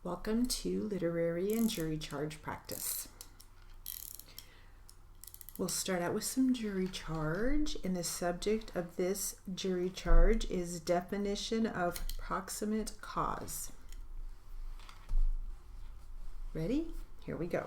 Welcome to literary and jury charge practice. We'll start out with some jury charge, and the subject of this jury charge is definition of proximate cause. Ready? Here we go.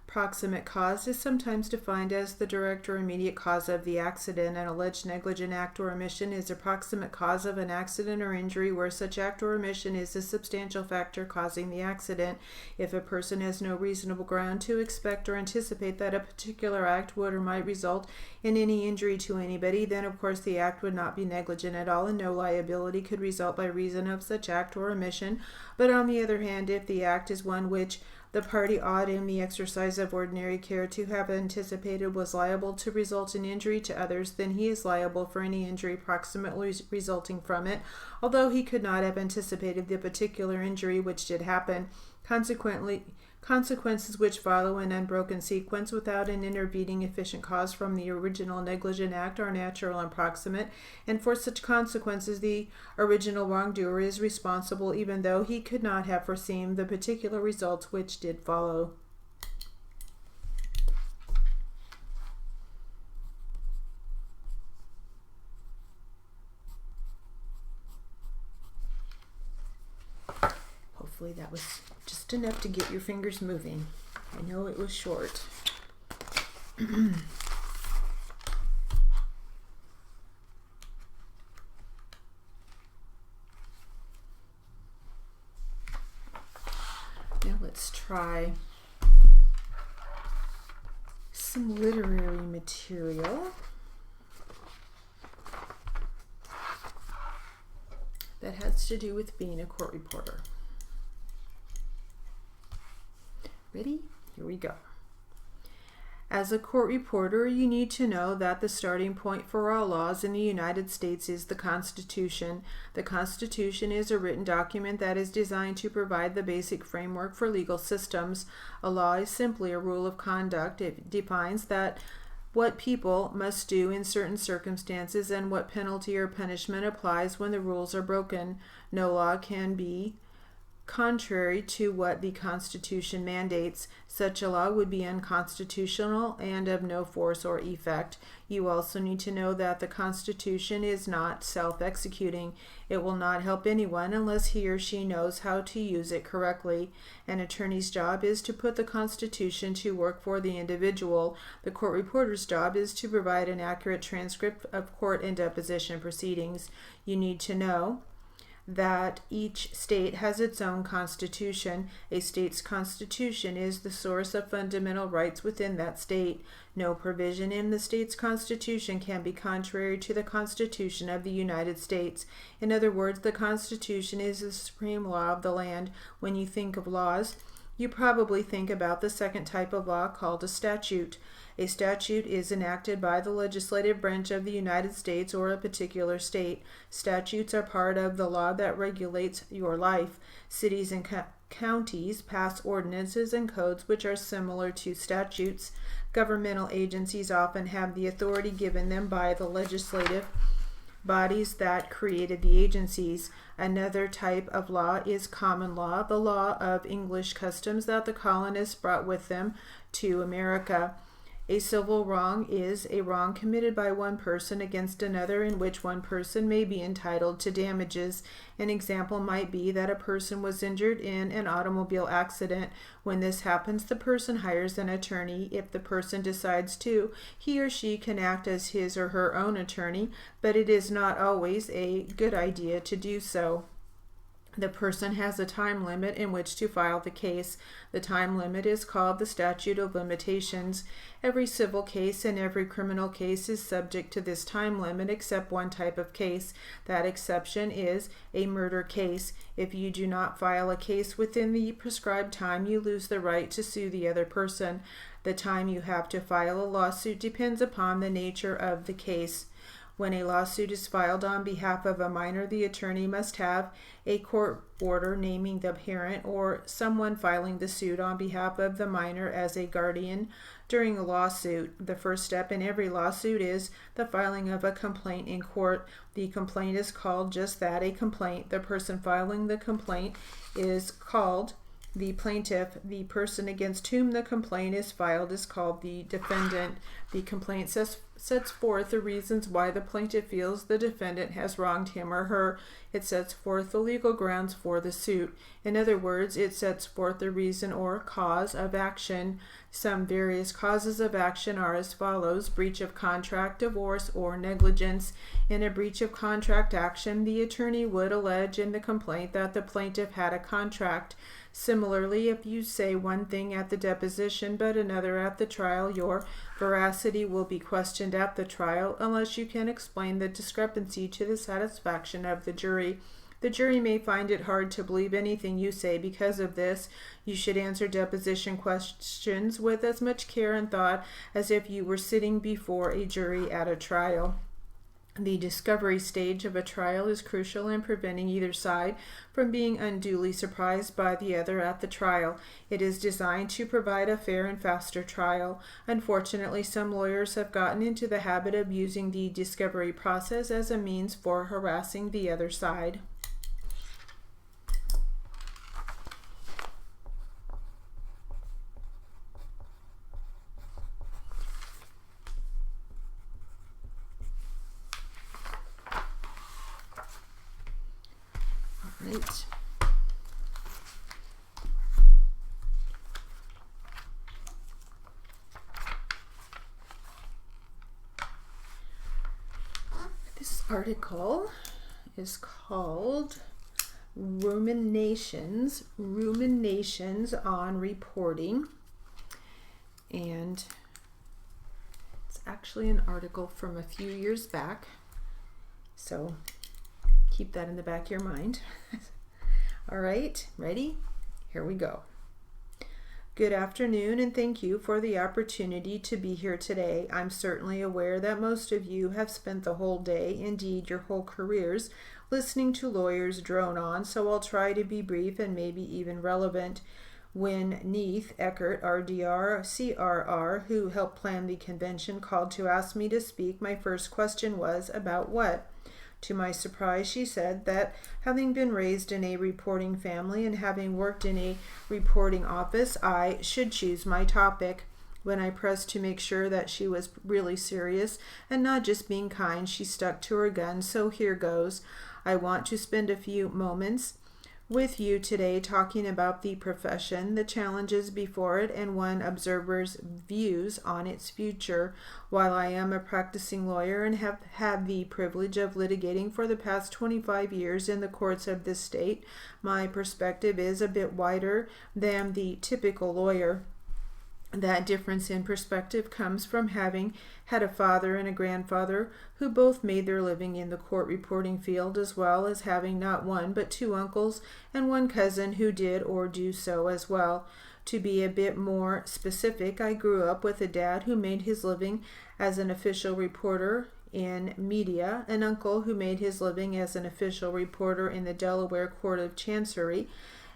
Proximate cause is sometimes defined as the direct or immediate cause of the accident. An alleged negligent act or omission is a proximate cause of an accident or injury where such act or omission is a substantial factor causing the accident. If a person has no reasonable ground to expect or anticipate that a particular act would or might result in any injury to anybody, then of course the act would not be negligent at all and no liability could result by reason of such act or omission. But on the other hand, if the act is one which the party ought in the exercise of ordinary care to have anticipated was liable to result in injury to others, then he is liable for any injury proximately resulting from it, although he could not have anticipated the particular injury which did happen. Consequences which follow in unbroken sequence without an intervening efficient cause from the original negligent act are natural and proximate, and for such consequences the original wrongdoer is responsible even though he could not have foreseen the particular results which did follow. Hopefully that was just enough to get your fingers moving. I know it was short. Now let's try some literary material that has to do with being a court reporter. Ready? Here we go. As a court reporter, you need to know that the starting point for all laws in the United States is the Constitution. The Constitution is a written document that is designed to provide the basic framework for legal systems. A law is simply a rule of conduct. It defines that what people must do in certain circumstances and what penalty or punishment applies when the rules are broken. No law can be contrary to what the Constitution mandates. Such a law would be unconstitutional and of no force or effect. You also need to know that the Constitution is not self-executing. It will not help anyone unless he or she knows how to use it correctly. An attorney's job is to put the Constitution to work for the individual. The court reporter's job is to provide an accurate transcript of court and deposition proceedings. You need to know that each state has its own constitution. A state's constitution is the source of fundamental rights within that state. No provision in the state's constitution can be contrary to the Constitution of the United States. In other words, the Constitution is the supreme law of the land. When you think of laws, you probably think about the second type of law called a statute. A statute is enacted by the legislative branch of the United States or a particular state. Statutes are part of the law that regulates your life. Cities and counties pass ordinances and codes which are similar to statutes. Governmental agencies often have the authority given them by the legislative bodies that created the agencies. Another type of law is common law, the law of English customs that the colonists brought with them to America. A civil wrong is a wrong committed by one person against another in which one person may be entitled to damages. An example might be that a person was injured in an automobile accident. When this happens, the person hires an attorney. If the person decides to, he or she can act as his or her own attorney, but it is not always a good idea to do so. The person has a time limit in which to file the case. The time limit is called the statute of limitations. Every civil case and every criminal case is subject to this time limit except one type of case. That exception is a murder case. If you do not file a case within the prescribed time, you lose the right to sue the other person. The time you have to file a lawsuit depends upon the nature of the case. When a lawsuit is filed on behalf of a minor, the attorney must have a court order naming the parent or someone filing the suit on behalf of the minor as a guardian. During a lawsuit, the first step in every lawsuit is the filing of a complaint in court. The complaint is called just that, a complaint. The person filing the complaint is called the plaintiff. The person against whom the complaint is filed is called the defendant. The complaint sets forth the reasons why the plaintiff feels the defendant has wronged him or her. It sets forth the legal grounds for the suit. In other words, it sets forth the reason or cause of action. Some various causes of action are as follows: breach of contract, divorce, or negligence. In a breach of contract action, the attorney would allege in the complaint that the plaintiff had a contract. Similarly, if you say one thing at the deposition but another at the trial, your veracity will be questioned at the trial unless you can explain the discrepancy to the satisfaction of the jury. The jury may find it hard to believe anything you say. Because of this, you should answer deposition questions with as much care and thought as if you were sitting before a jury at a trial. The discovery stage of a trial is crucial in preventing either side from being unduly surprised by the other at the trial. It is designed to provide a fair and faster trial. Unfortunately, some lawyers have gotten into the habit of using the discovery process as a means for harassing the other side. Right. This article is called Ruminations on Reporting, and it's actually an article from a few years back, so keep that in the back of your mind. All right, ready? Here we go. Good afternoon, and thank you for the opportunity to be here today. I'm certainly aware that most of you have spent the whole day, indeed your whole careers, listening to lawyers drone on, so I'll try to be brief and maybe even relevant. When Neith Eckert, RDR, CRR, who helped plan the convention, called to ask me to speak, my first question was, about what? To my surprise, she said that having been raised in a reporting family and having worked in a reporting office, I should choose my topic. When I pressed to make sure that she was really serious and not just being kind, she stuck to her guns. So here goes. I want to spend a few moments with you today talking about the profession, the challenges before it, and one observer's views on its future. While I am a practicing lawyer and have had the privilege of litigating for the past 25 years in the courts of this state, my perspective is a bit wider than the typical lawyer. That difference in perspective comes from having had a father and a grandfather who both made their living in the court reporting field, as well as having not one but two uncles and one cousin who did or do so as well. To be a bit more specific, I grew up with a dad who made his living as an official reporter in media, an uncle who made his living as an official reporter in the Delaware Court of Chancery,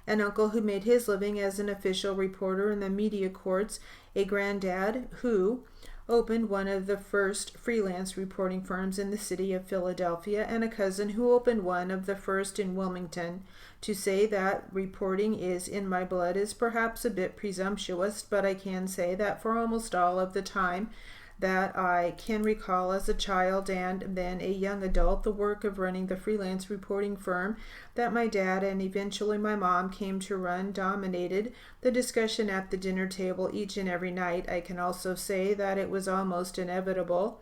an uncle who made his living as an official reporter in the media courts, a granddad who opened one of the first freelance reporting firms in the city of Philadelphia, and a cousin who opened one of the first in Wilmington. To say that reporting is in my blood is perhaps a bit presumptuous, but I can say that for almost all of the time that I can recall as a child and then a young adult, the work of running the freelance reporting firm that my dad and eventually my mom came to run dominated the discussion at the dinner table each and every night. I can also say that it was almost inevitable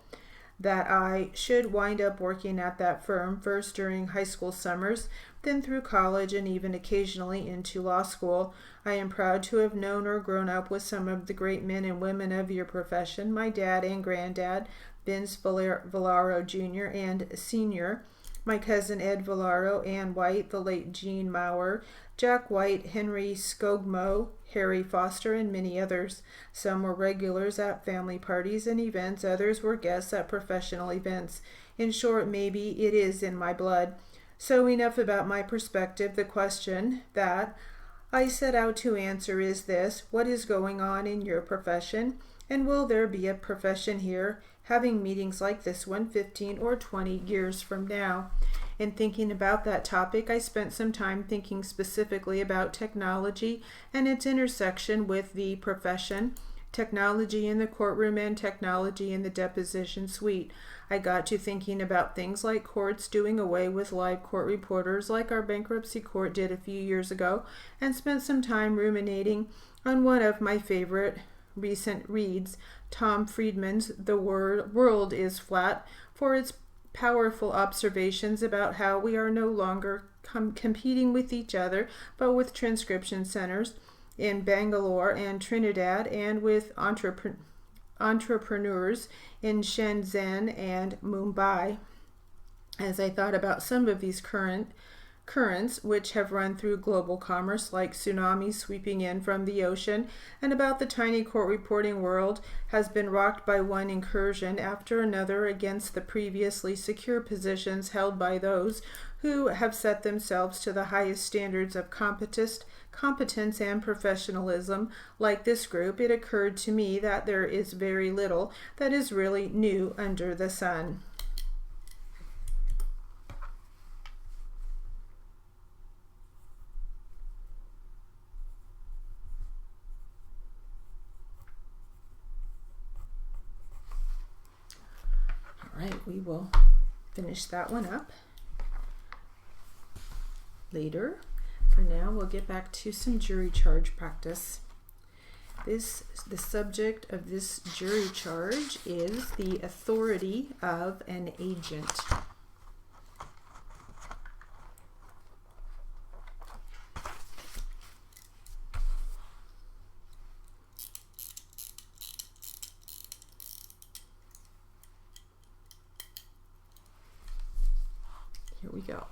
that I should wind up working at that firm, first during high school summers, then through college, and even occasionally into law school. I am proud to have known or grown up with some of the great men and women of your profession, my dad and granddad, Vince Villaro Jr. and Sr., my cousin Ed Villaro, Ann White, the late Jean Maurer, Jack White, Henry Skogmo, Harry Foster, and many others. Some were regulars at family parties and events, others were guests at professional events. In short, maybe it is in my blood. So enough about my perspective. The question that I set out to answer is this: what is going on in your profession? And will there be a profession here having meetings like this one 15 or 20 years from now? In thinking about that topic, I spent some time thinking specifically about technology and its intersection with the profession, technology in the courtroom and technology in the deposition suite. I got to thinking about things like courts doing away with live court reporters like our bankruptcy court did a few years ago, and spent some time ruminating on one of my favorite recent reads, Tom Friedman's The World is Flat, for its powerful observations about how we are no longer competing with each other, but with transcription centers in Bangalore and Trinidad, and with entrepreneurs in Shenzhen and Mumbai. As I thought about some of these currents which have run through global commerce like tsunamis sweeping in from the ocean, and about the tiny court reporting world has been rocked by one incursion after another against the previously secure positions held by those who have set themselves to the highest standards of competence and professionalism. Like this group, it occurred to me that there is very little that is really new under the sun. All right, we will finish that one up later. For now, we'll get back to some jury charge practice. The subject of this jury charge is the authority of an agent. Here we go.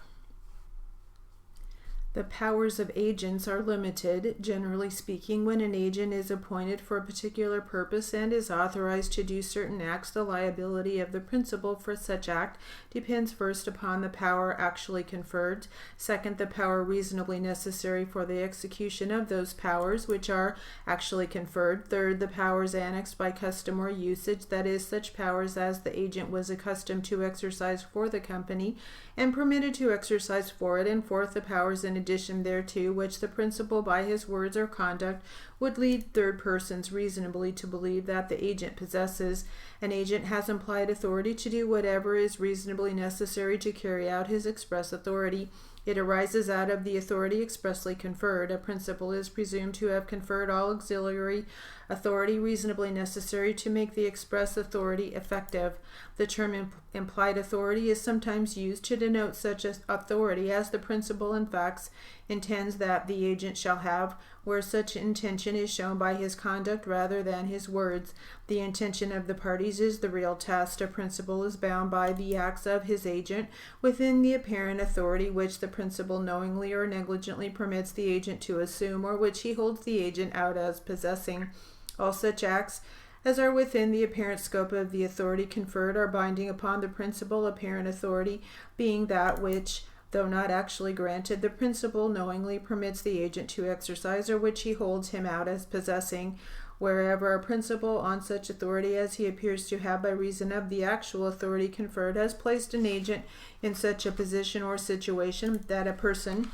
The powers of agents are limited, generally speaking. When an agent is appointed for a particular purpose and is authorized to do certain acts, the liability of the principal for such act depends first upon the power actually conferred, second, the power reasonably necessary for the execution of those powers which are actually conferred, third, the powers annexed by custom or usage, that is, such powers as the agent was accustomed to exercise for the company and permitted to exercise for it, and fourth, the powers in addition thereto which the principal by his words or conduct would lead third persons reasonably to believe that the agent possesses. An agent has implied authority to do whatever is reasonably necessary to carry out his express authority. It arises out of the authority expressly conferred. A principal is presumed to have conferred all auxiliary authority reasonably necessary to make the express authority effective. The term implied authority is sometimes used to denote such authority as the principal in fact intends that the agent shall have, where such intention is shown by his conduct rather than his words. The intention of the parties is the real test. A principal is bound by the acts of his agent within the apparent authority which the principal knowingly or negligently permits the agent to assume, or which he holds the agent out as possessing. All such acts as are within the apparent scope of the authority conferred are binding upon the principal, apparent authority being that which, though not actually granted, the principal knowingly permits the agent to exercise, or which he holds him out as possessing. Wherever a principal, on such authority as he appears to have by reason of the actual authority conferred, has placed an agent in such a position or situation that a person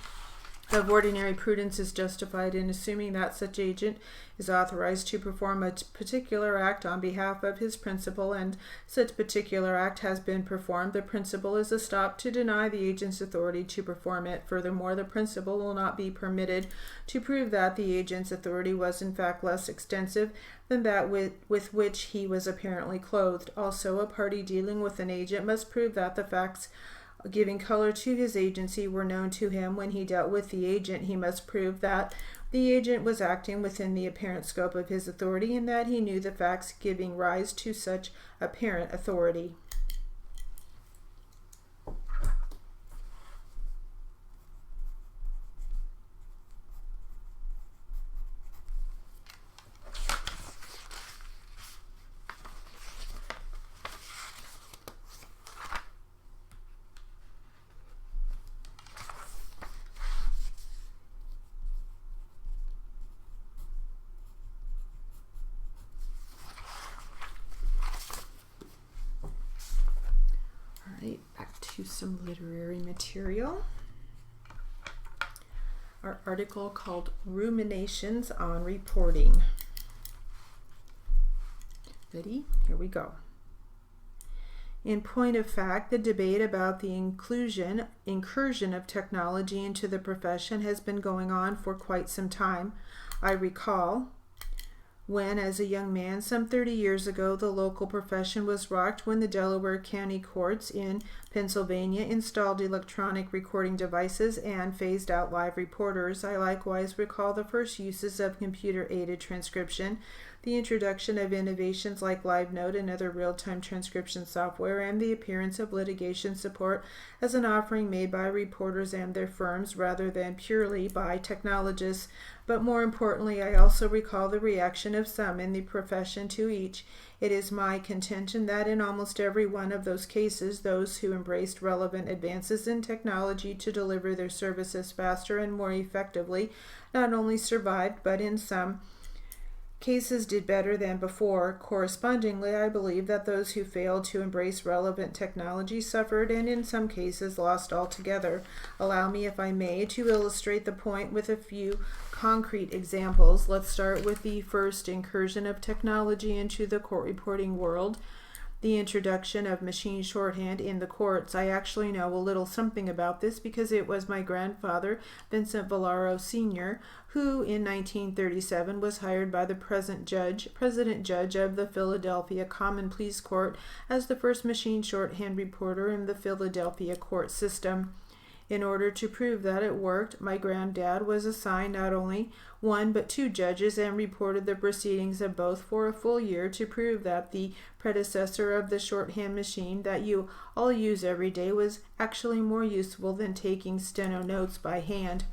of ordinary prudence is justified in assuming that such agent is authorized to perform a particular act on behalf of his principal, and such particular act has been performed, the principal is estopped to deny the agent's authority to perform it. Furthermore, the principal will not be permitted to prove that the agent's authority was in fact less extensive than that with which he was apparently clothed. Also, a party dealing with an agent must prove that the facts giving color to his agency were known to him when he dealt with the agent. He must prove that the agent was acting within the apparent scope of his authority and that he knew the facts giving rise to such apparent authority. some literary material. Our article called Ruminations on Reporting. Ready? Here we go. In point of fact, the debate about the incursion of technology into the profession has been going on for quite some time. I recall when, as a young man, some 30 years ago, the local profession was rocked when the Delaware County Courts in Pennsylvania installed electronic recording devices and phased out live reporters. I likewise recall the first uses of computer-aided transcription, the introduction of innovations like LiveNote and other real-time transcription software, and the appearance of litigation support as an offering made by reporters and their firms rather than purely by technologists. But more importantly, I also recall the reaction of some in the profession to each. It is my contention that in almost every one of those cases, those who embraced relevant advances in technology to deliver their services faster and more effectively not only survived, but in some cases did better than before. Correspondingly, I believe that those who failed to embrace relevant technology suffered and in some cases lost altogether. Allow me, if I may, to illustrate the point with a few concrete examples. Let's start with the first incursion of technology into the court reporting world, the introduction of machine shorthand in the courts. I actually know a little something about this because it was my grandfather, Vincent Villaro Sr., who in 1937 was hired by the president judge of the Philadelphia Common Pleas Court as the first machine shorthand reporter in the Philadelphia court system. In order to prove that it worked, my granddad was assigned not only one but two judges and reported the proceedings of both for a full year to prove that the predecessor of the shorthand machine that you all use every day was actually more useful than taking Steno notes by hand.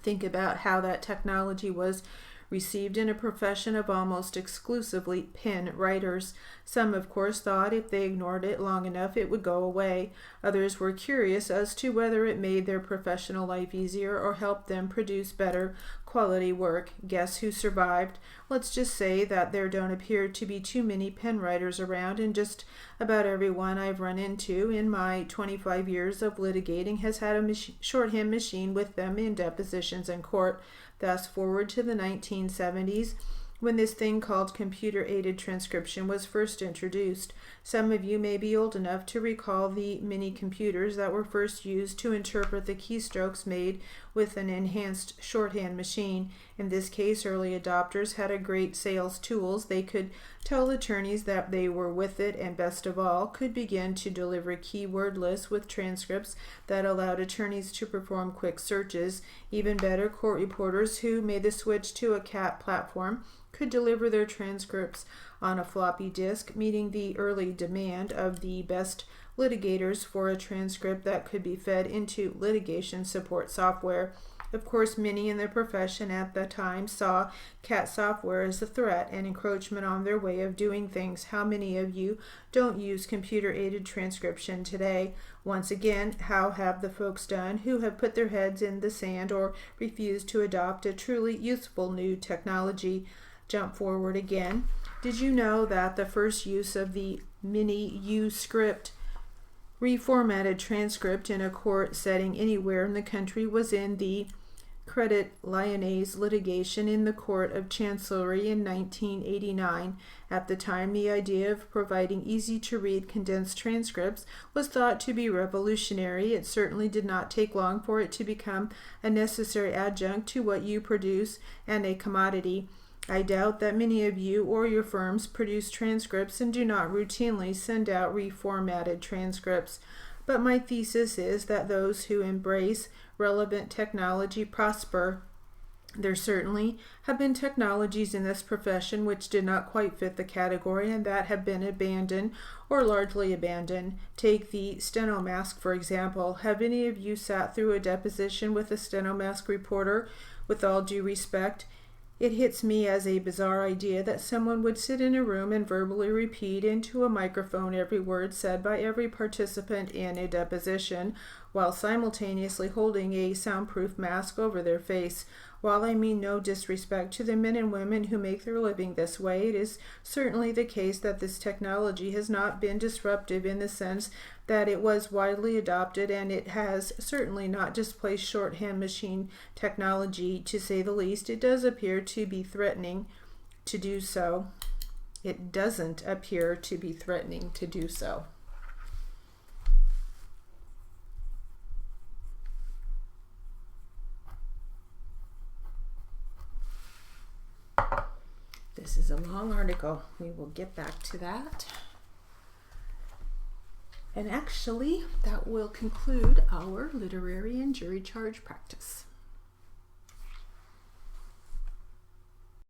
Think about how that technology was received in a profession of almost exclusively pen writers. Some, of course, thought if they ignored it long enough it would go away. Others were curious as to whether it made their professional life easier or helped them produce better quality work. Guess who survived? Let's just say that there don't appear to be too many pen writers around, and just about everyone I've run into in my 25 years of litigating has had a shorthand machine with them in depositions in court. Fast forward to the 1970s, when this thing called computer-aided transcription was first introduced. Some of you may be old enough to recall the mini computers that were first used to interpret the keystrokes made with an enhanced shorthand machine. In this case, early adopters had a great sales tools. They could tell attorneys that they were with it, and best of all, could begin to deliver keyword lists with transcripts that allowed attorneys to perform quick searches. Even better, court reporters who made the switch to a CAT platform could deliver their transcripts on a floppy disk, meeting the early demand of the best litigators for a transcript that could be fed into litigation support software. Of course, many in the profession at the time saw CAT software as a threat and encroachment on their way of doing things. How many of you don't use computer-aided transcription today? Once again, how have the folks done who have put their heads in the sand or refused to adopt a truly useful new technology? Jump forward again. Did you know that the first use of the mini-U script reformatted transcript in a court setting anywhere in the country was in the Credit Lyonnais litigation in the Court of Chancery in 1989. At the time, the idea of providing easy-to-read condensed transcripts was thought to be revolutionary. It certainly did not take long for it to become a necessary adjunct to what you produce and a commodity. I doubt that many of you or your firms produce transcripts and do not routinely send out reformatted transcripts. But my thesis is that those who embrace relevant technology prosper. There certainly have been technologies in this profession which did not quite fit the category and that have been abandoned or largely abandoned. Take the Steno mask, for example. Have any of you sat through a deposition with a Steno mask reporter? With all due respect, it hits me as a bizarre idea that someone would sit in a room and verbally repeat into a microphone every word said by every participant in a deposition while simultaneously holding a soundproof mask over their face. While I mean no disrespect to the men and women who make their living this way, it is certainly the case that this technology has not been disruptive in the sense that it was widely adopted, and it has certainly not displaced shorthand machine technology, to say the least. It does appear to be threatening to do so. It doesn't appear to be threatening to do so. This is a long article. We will get back to that. And actually, that will conclude our literary and jury charge practice.